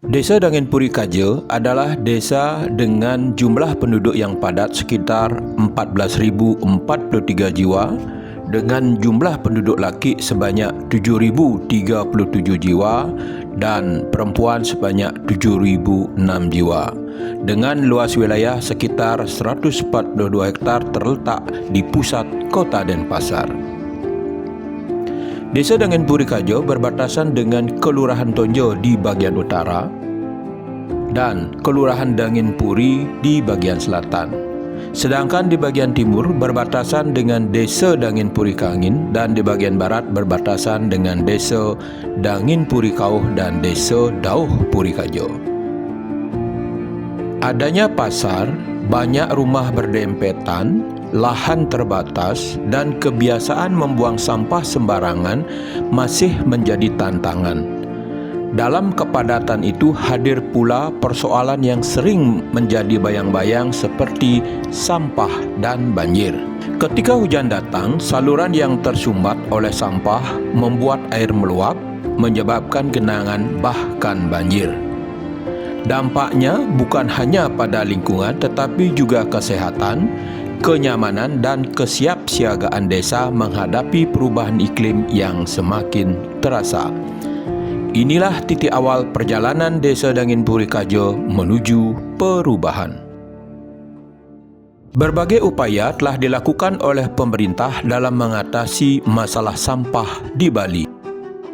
Desa Dangin Puri Kaja adalah desa dengan jumlah penduduk yang padat sekitar 14.043 jiwa dengan jumlah penduduk laki sebanyak 7.037 jiwa dan perempuan sebanyak 7.006 jiwa dengan luas wilayah sekitar 142 hektar terletak di pusat kota Denpasar. Desa Dangin Puri Kaja berbatasan dengan Kelurahan Tonjo di bagian utara dan Kelurahan Dangin Puri di bagian selatan. Sedangkan di bagian timur berbatasan dengan Desa Dangin Puri Kangin dan di bagian barat berbatasan dengan Desa Dangin Puri Kauh dan Desa Dauh Puri Kaja. Adanya pasar, banyak rumah berdempetan, lahan terbatas dan kebiasaan membuang sampah sembarangan masih menjadi tantangan. Dalam kepadatan itu hadir pula persoalan yang sering menjadi bayang-bayang seperti sampah dan banjir. Ketika hujan datang, saluran yang tersumbat oleh sampah membuat air meluap, menyebabkan genangan bahkan banjir. Dampaknya bukan hanya pada lingkungan tetapi juga kesehatan, kenyamanan dan kesiapsiagaan desa menghadapi perubahan iklim yang semakin terasa. Inilah titik awal perjalanan Desa Dangin Puri Kaja menuju perubahan. Berbagai upaya telah dilakukan oleh pemerintah dalam mengatasi masalah sampah di Bali.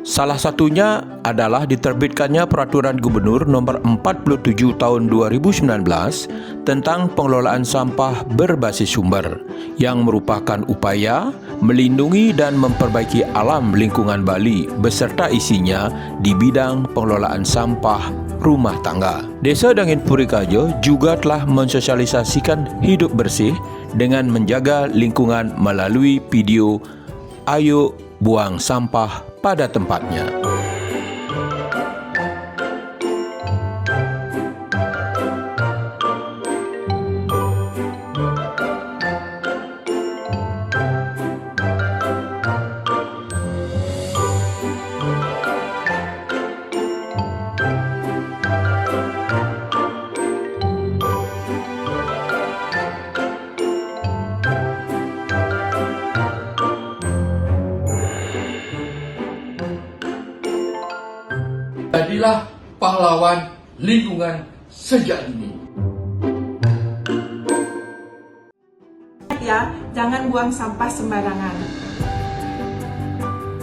Salah satunya adalah diterbitkannya Peraturan Gubernur Nomor 47 Tahun 2019 tentang pengelolaan sampah berbasis sumber yang merupakan upaya melindungi dan memperbaiki alam lingkungan Bali beserta isinya di bidang pengelolaan sampah rumah tangga. Desa Dangin Puri Kaja juga telah mensosialisasikan hidup bersih dengan menjaga lingkungan melalui video Ayo Buang Sampah pada tempatnya. Jadilah pahlawan lingkungan sejak dini. Ya, jangan buang sampah sembarangan.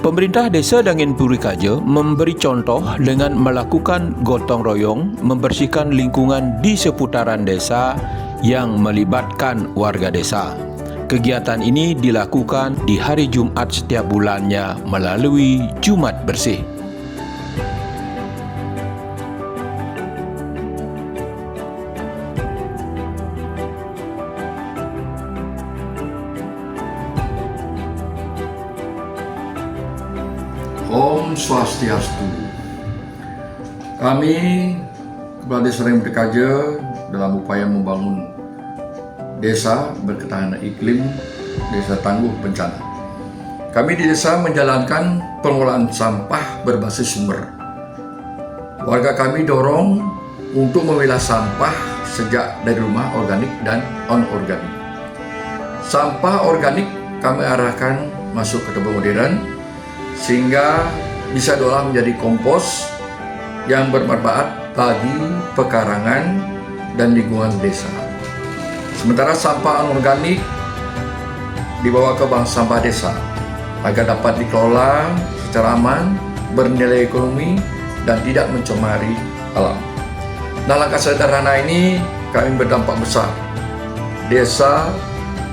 Pemerintah Desa Dangin Puri Kaja memberi contoh dengan melakukan gotong royong membersihkan lingkungan di seputaran desa yang melibatkan warga desa. Kegiatan ini dilakukan di hari Jumat setiap bulannya melalui Jumat Bersih. Om Swastiastu. Kami Kepala Desa Dangin Puri Kaja dalam upaya membangun desa berketahanan iklim, desa tangguh bencana. Kami di desa menjalankan pengelolaan sampah berbasis sumber. Warga kami dorong untuk memilah sampah sejak dari rumah organik dan non-organik. Sampah organik kami arahkan masuk ke tebing modern sehingga bisa diolah menjadi kompos yang bermanfaat bagi pekarangan dan lingkungan desa. Sementara sampah anorganik dibawa ke bank sampah desa agar dapat dikelola secara aman, bernilai ekonomi, dan tidak mencemari alam. Nah, langkah sederhana ini kami berdampak besar. Desa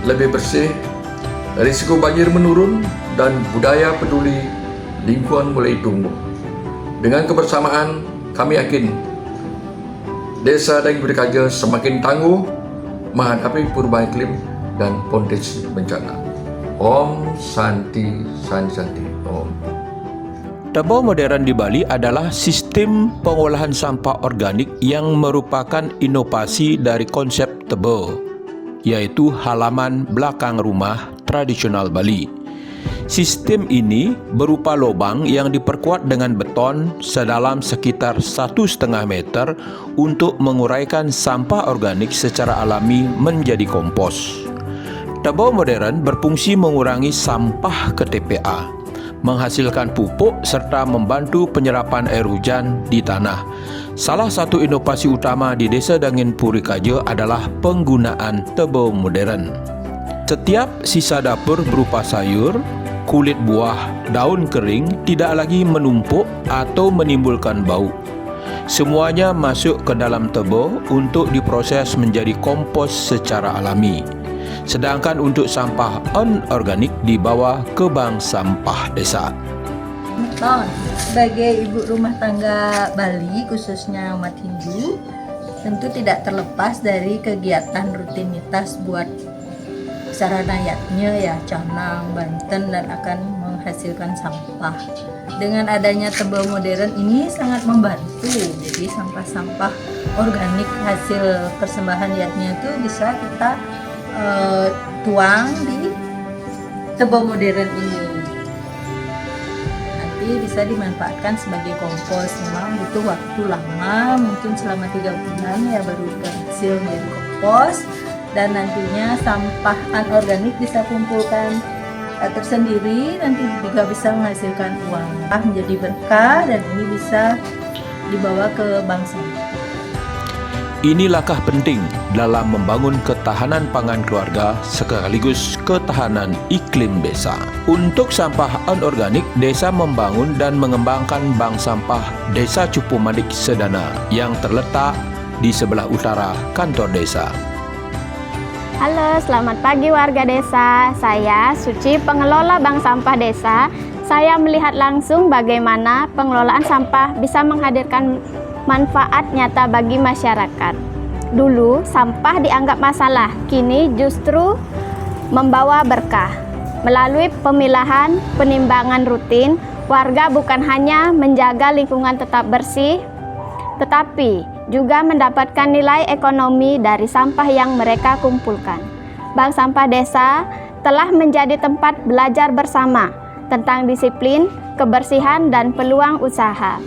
lebih bersih, risiko banjir menurun, dan budaya peduli lingkungan mulai tumbuh. Dengan kebersamaan, kami yakin Desa Dangin Puri Kaja semakin tangguh menghadapi perubahan iklim dan potensi bencana. Om Santi Santi Santi Om. Tebing modern di Bali adalah sistem pengolahan sampah organik yang merupakan inovasi dari konsep tebing, yaitu halaman belakang rumah tradisional Bali. Sistem ini berupa lubang yang diperkuat dengan beton sedalam sekitar 1,5 meter untuk menguraikan sampah organik secara alami menjadi kompos. Tebau modern berfungsi mengurangi sampah ke TPA, menghasilkan pupuk serta membantu penyerapan air hujan di tanah. Salah satu inovasi utama di Desa Dangin Purikaja adalah penggunaan tebau modern. Setiap sisa dapur berupa sayur, kulit buah, daun kering tidak lagi menumpuk atau menimbulkan bau. Semuanya masuk ke dalam tebau untuk diproses menjadi kompos secara alami. Sedangkan untuk sampah anorganik dibawa ke bank sampah desa. Sebagai ibu rumah tangga Bali, khususnya umat Hindu, tentu tidak terlepas dari kegiatan rutinitas buat saranayatnya ya, canang, banten, dan akan menghasilkan sampah. Dengan adanya tebau modern ini sangat membantu. Jadi sampah-sampah organik hasil persembahan yatnya itu bisa kita tuang di tebau modern ini. Nanti bisa dimanfaatkan sebagai kompos. Memang butuh waktu lama, mungkin selama 3 bulan ya baru berhasil menjadi kompos. Dan nantinya sampah anorganik bisa kumpulkan tersendiri, nanti juga bisa menghasilkan uang menjadi berkah, dan ini bisa dibawa ke bank sampah. Ini langkah penting dalam membangun ketahanan pangan keluarga sekaligus ketahanan iklim desa. Untuk sampah anorganik, desa membangun dan mengembangkan bank sampah Desa Cupu Madik Sedana yang terletak di sebelah utara kantor desa. Halo, selamat pagi warga desa. Saya Suci, pengelola bank sampah desa. Saya melihat langsung bagaimana pengelolaan sampah bisa menghadirkan manfaat nyata bagi masyarakat. Dulu sampah dianggap masalah, kini justru membawa berkah. Melalui pemilahan penimbangan rutin, warga bukan hanya menjaga lingkungan tetap bersih, tetapi juga mendapatkan nilai ekonomi dari sampah yang mereka kumpulkan. Bank sampah desa telah menjadi tempat belajar bersama tentang disiplin, kebersihan, dan peluang usaha.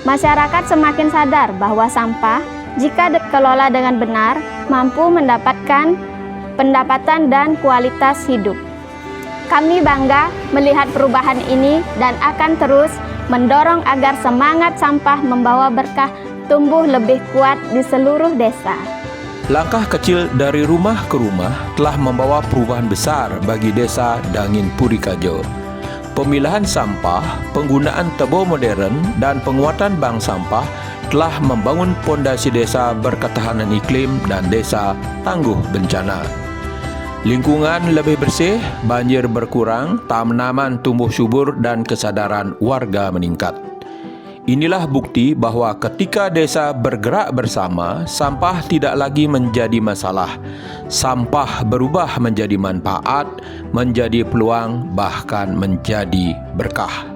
Masyarakat semakin sadar bahwa sampah, jika dikelola dengan benar, mampu mendapatkan pendapatan dan kualitas hidup. Kami bangga melihat perubahan ini dan akan terus mendorong agar semangat sampah membawa berkah tumbuh lebih kuat di seluruh desa. Langkah kecil dari rumah ke rumah telah membawa perubahan besar bagi Desa Dangin Purikaja. Pemilahan sampah, penggunaan tebau modern, dan penguatan bank sampah telah membangun pondasi desa berketahanan iklim dan desa tangguh bencana. Lingkungan lebih bersih, banjir berkurang, tanaman tumbuh subur, dan kesadaran warga meningkat. Inilah bukti bahwa ketika desa bergerak bersama, sampah tidak lagi menjadi masalah. Sampah berubah menjadi manfaat, menjadi peluang, bahkan menjadi berkah.